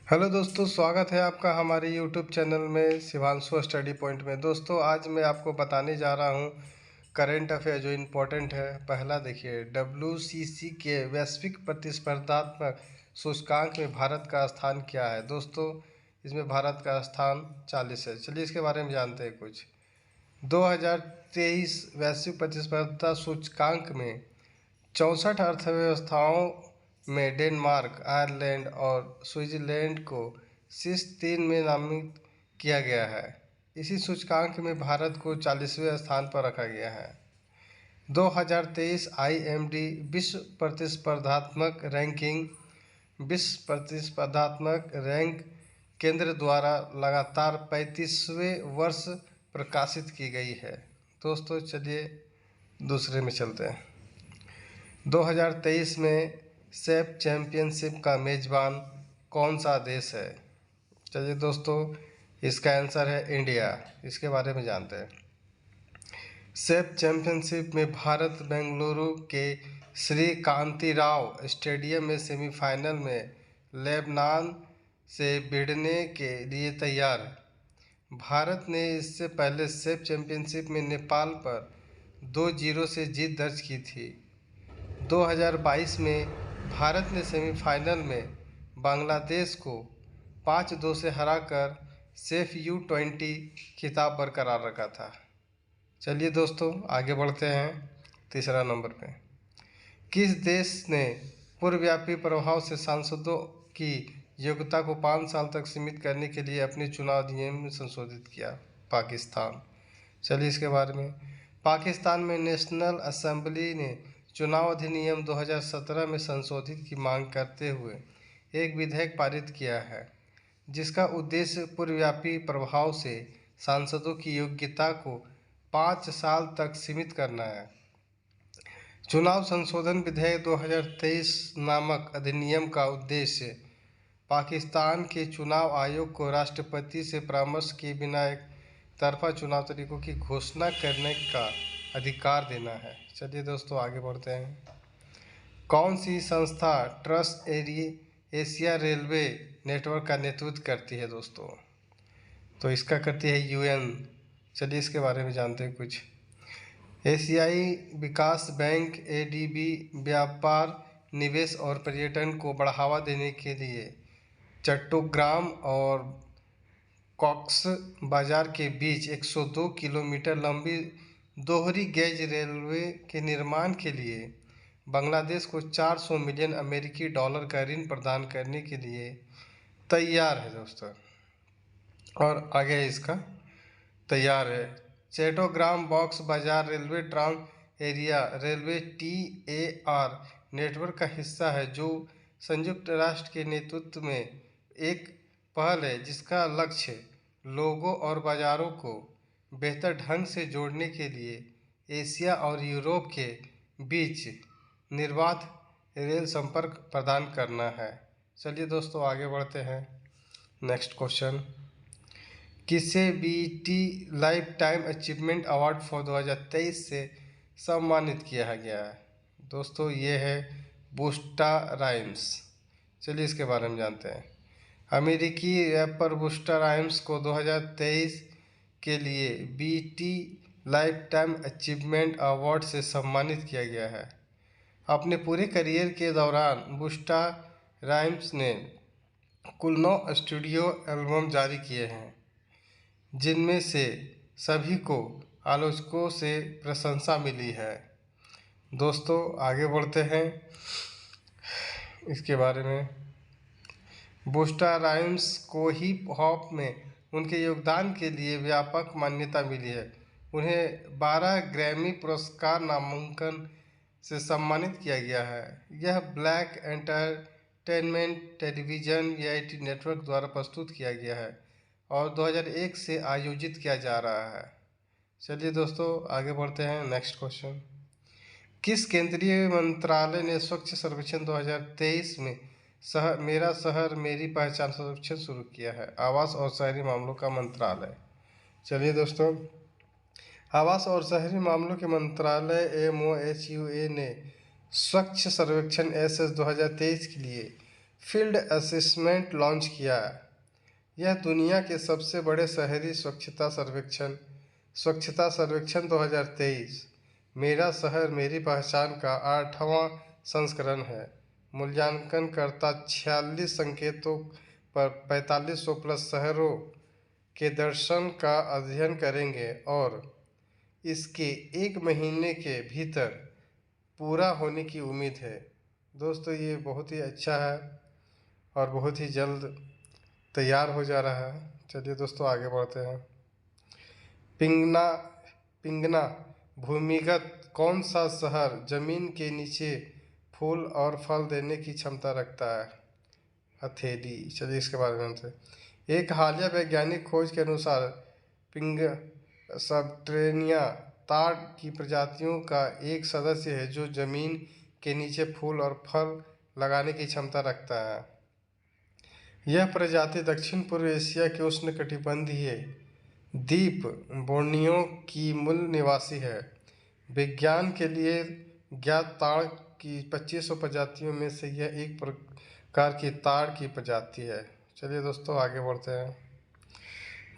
Hello दोस्तों, स्वागत है आपका हमारे यूट्यूब चैनल में शिवांशु स्टडी पॉइंट में। दोस्तों, आज मैं आपको बताने जा रहा हूँ करंट अफेयर जो इम्पोर्टेंट है। पहला देखिए, WCC के वैश्विक प्रतिस्पर्धात्मक सूचकांक में भारत का स्थान क्या है। दोस्तों, इसमें भारत का स्थान 40 है। चलिए इसके बारे में जानते हैं कुछ। 2023 वैश्विक प्रतिस्पर्धा सूचकांक में 64 अर्थव्यवस्थाओं में डेनमार्क, आयरलैंड और स्विट्जरलैंड को शीर्ष 3 में नामित किया गया है। इसी सूचकांक में भारत को 40वें स्थान पर रखा गया है। 2023 IMD विश्व प्रतिस्पर्धात्मक रैंक केंद्र द्वारा लगातार 35वें वर्ष प्रकाशित की गई है। दोस्तों, चलिए दूसरे में चलते हैं। 2023 में सेफ चैम्पियनशिप का मेज़बान कौन सा देश है। चलिए दोस्तों, इसका आंसर है इंडिया। इसके बारे में जानते हैं। सेफ चैम्पियनशिप में भारत बेंगलुरु के श्री कांतिराव स्टेडियम में सेमीफाइनल में लेबनान से भिड़ने के लिए तैयार है। भारत ने इससे पहले सेफ चैम्पियनशिप में नेपाल पर 2-0 से जीत दर्ज की थी। 2022 में भारत ने सेमीफाइनल में बांग्लादेश को 5-2 से हराकर सेफ U20 खिताब बरकरार रखा था। चलिए दोस्तों, आगे बढ़ते हैं तीसरा नंबर पे। किस देश ने पूर्वव्यापी प्रभाव से सांसदों की योग्यता को 5 साल तक सीमित करने के लिए अपने चुनाव नियम में संशोधित किया। पाकिस्तान। चलिए इसके बारे में। पाकिस्तान में नेशनल असेंबली ने चुनाव अधिनियम 2017 में संशोधित की मांग करते हुए एक विधेयक पारित किया है, जिसका उद्देश्य पूर्वव्यापी प्रभाव से सांसदों की योग्यता को 5 साल तक सीमित करना है। चुनाव संशोधन विधेयक 2023 नामक अधिनियम का उद्देश्य पाकिस्तान के चुनाव आयोग को राष्ट्रपति से परामर्श किए बिना एक तरफा चुनाव तरीकों की घोषणा करने का अधिकार देना है। चलिए दोस्तों, आगे बढ़ते हैं। कौन सी संस्था ट्रस्ट एशिया रेलवे नेटवर्क का नेतृत्व करती है। दोस्तों, तो इसका करती है UN। चलिए इसके बारे में जानते हैं कुछ। एशियाई विकास बैंक ADB व्यापार, निवेश और पर्यटन को बढ़ावा देने के लिए चट्टोग्राम और कॉक्स बाजार के बीच 102 किलोमीटर लंबी दोहरी गेज रेलवे के निर्माण के लिए बांग्लादेश को 400 मिलियन अमेरिकी डॉलर का ऋण प्रदान करने के लिए तैयार है। दोस्तों, और आगे इसका तैयार है। Chattogram Cox's Bazar railway trans area railway TAR network का हिस्सा है, जो संयुक्त राष्ट्र के नेतृत्व में एक पहल है जिसका लक्ष्य लोगों और बाजारों को बेहतर ढंग से जोड़ने के लिए एशिया और यूरोप के बीच निर्बाध रेल संपर्क प्रदान करना है। चलिए दोस्तों, आगे बढ़ते हैं। Next question. किसे BET life time achievement award for 2023 से सम्मानित किया गया है। दोस्तों, ये है बुस्टा राइम्स। चलिए इसके बारे में जानते हैं। अमेरिकी रैपर बुस्टा राइम्स को 2023 के लिए BET life time achievement award से सम्मानित किया गया है। अपने पूरे करियर के दौरान बुस्टा राइम्स ने कुल 9 स्टूडियो एल्बम जारी किए हैं, जिनमें से सभी को आलोचकों से प्रशंसा मिली है। दोस्तों, आगे बढ़ते हैं इसके बारे में। बुस्टा राइम्स को हिप हॉप में उनके योगदान के लिए व्यापक मान्यता मिली है। उन्हें 12 ग्रैमी पुरस्कार नामांकन से सम्मानित किया गया है। यह black entertainment television EIT network द्वारा प्रस्तुत किया गया है और 2001 से आयोजित किया जा रहा है। चलिए दोस्तों, आगे बढ़ते हैं। Next question. किस केंद्रीय मंत्रालय ने स्वच्छ सर्वेक्षण 2023 में मेरा शहर मेरी पहचान सर्वेक्षण शुरू किया है। आवास और शहरी मामलों का मंत्रालय। चलिए दोस्तों, आवास और शहरी मामलों के मंत्रालय MOHUA ने स्वच्छ सर्वेक्षण SS 2023 के लिए फील्ड असेसमेंट लॉन्च किया। यह दुनिया के सबसे बड़े शहरी स्वच्छता सर्वेक्षण 2023 मेरा शहर मेरी पहचान का 8वां संस्करण है। मूल्यांकनकर्ता 46 संकेतों पर 4500 प्लस शहरों के दर्शन का अध्ययन करेंगे और इसके 1 महीने के भीतर पूरा होने की उम्मीद है। दोस्तों ये बहुत ही अच्छा है और बहुत ही जल्द तैयार हो जा रहा है। चलिए दोस्तों आगे बढ़ते हैं। पिंगना भूमिगत कौन सा शहर जमीन के नीचे फूल और फल देने की क्षमता रखता है? हथेली। चलिए इसके बारे में जानते हैं। एक हालिया वैज्ञानिक खोज के अनुसार पिंग सबटेरेनिया ताड़ की प्रजातियों का एक सदस्य है जो जमीन के नीचे फूल और फल लगाने की क्षमता रखता है। यह प्रजाति दक्षिण पूर्व एशिया के उष्णकटिबंधीय द्वीप बोर्नियो की मूल निवासी है। विज्ञान के लिए ज्ञात ताड़ की 2500 प्रजातियों में से यह एक प्रकार की ताड़ की प्रजाति है। चलिए दोस्तों आगे बढ़ते हैं।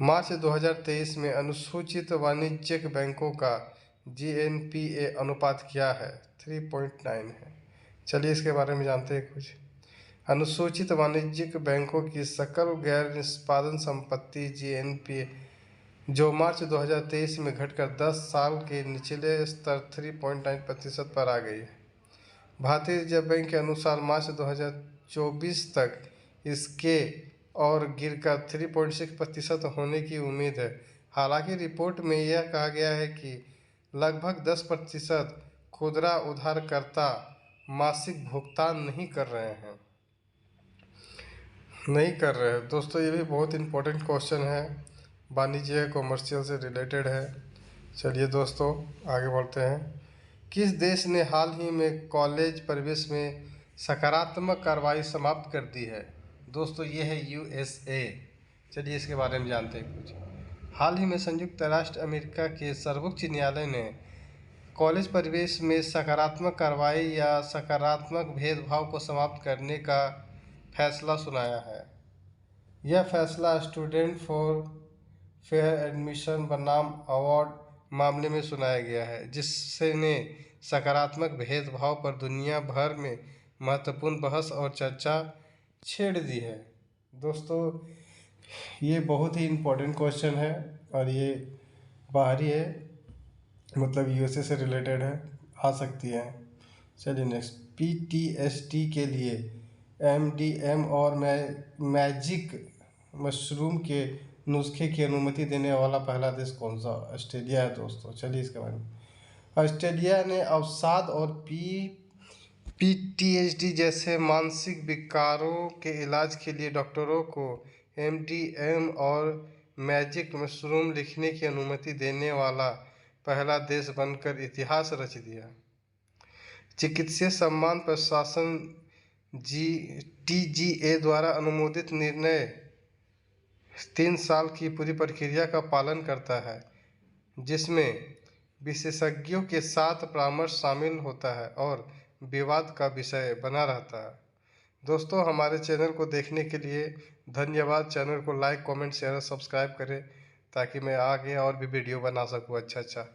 मार्च 2023 में अनुसूचित वाणिज्यिक बैंकों का GNPA अनुपात क्या है? 3.9 है। चलिए इसके बारे में जानते हैं कुछ। अनुसूचित वाणिज्यिक बैंकों की सकल गैर निष्पादन संपत्ति GNPA जो मार्च 2023 में घटकर 10 साल के निचले स्तर 3.9% पर आ गई है। भारतीय रिजर्व बैंक के अनुसार मार्च 2024 तक इसके और गिरकर 3.6% होने की उम्मीद है। हालांकि रिपोर्ट में यह कहा गया है कि लगभग 10% खुदरा उधारकर्ता मासिक भुगतान नहीं कर रहे हैं। दोस्तों ये भी बहुत इम्पोर्टेंट क्वेश्चन है, वाणिज्य कॉमर्शियल से रिलेटेड है। चलिए दोस्तों आगे बढ़ते हैं। किस देश ने हाल ही में कॉलेज प्रवेश में सकारात्मक कार्रवाई समाप्त कर दी है? दोस्तों ये है USA। चलिए इसके बारे में जानते हैं कुछ। हाल ही में संयुक्त राष्ट्र अमेरिका के सर्वोच्च न्यायालय ने कॉलेज प्रवेश में सकारात्मक कार्रवाई या सकारात्मक भेदभाव को समाप्त करने का फैसला सुनाया है। यह फैसला स्टूडेंट फॉर फेयर एडमिशन बनाम अवार्ड मामले में सुनाया गया है, जिसने सकारात्मक भेदभाव पर दुनिया भर में महत्वपूर्ण बहस और चर्चा छेड़ दी है। दोस्तों ये बहुत ही इम्पोर्टेंट क्वेश्चन है और ये बाहरी है, मतलब USA से रिलेटेड है, आ सकती है। चलिए नेक्स्ट। PTSD के लिए MDM और मैजिक मशरूम के नुस्खे की अनुमति देने वाला पहला देश कौन सा? ऑस्ट्रेलिया है दोस्तों। चलिए इसके बारे में। ऑस्ट्रेलिया ने अवसाद और PTSD जैसे मानसिक विकारों के इलाज के लिए डॉक्टरों को MDM और मैजिक मशरूम लिखने की अनुमति देने वाला पहला देश बनकर इतिहास रच दिया। चिकित्सीय सम्मान प्रशासन TGA द्वारा अनुमोदित निर्णय 3 साल की पूरी प्रक्रिया का पालन करता है, जिसमें विशेषज्ञों के साथ परामर्श शामिल होता है और विवाद का विषय बना रहता है। दोस्तों हमारे चैनल को देखने के लिए धन्यवाद। चैनल को लाइक, कमेंट, शेयर, सब्सक्राइब करें ताकि मैं आगे और भी वीडियो बना सकूं अच्छा।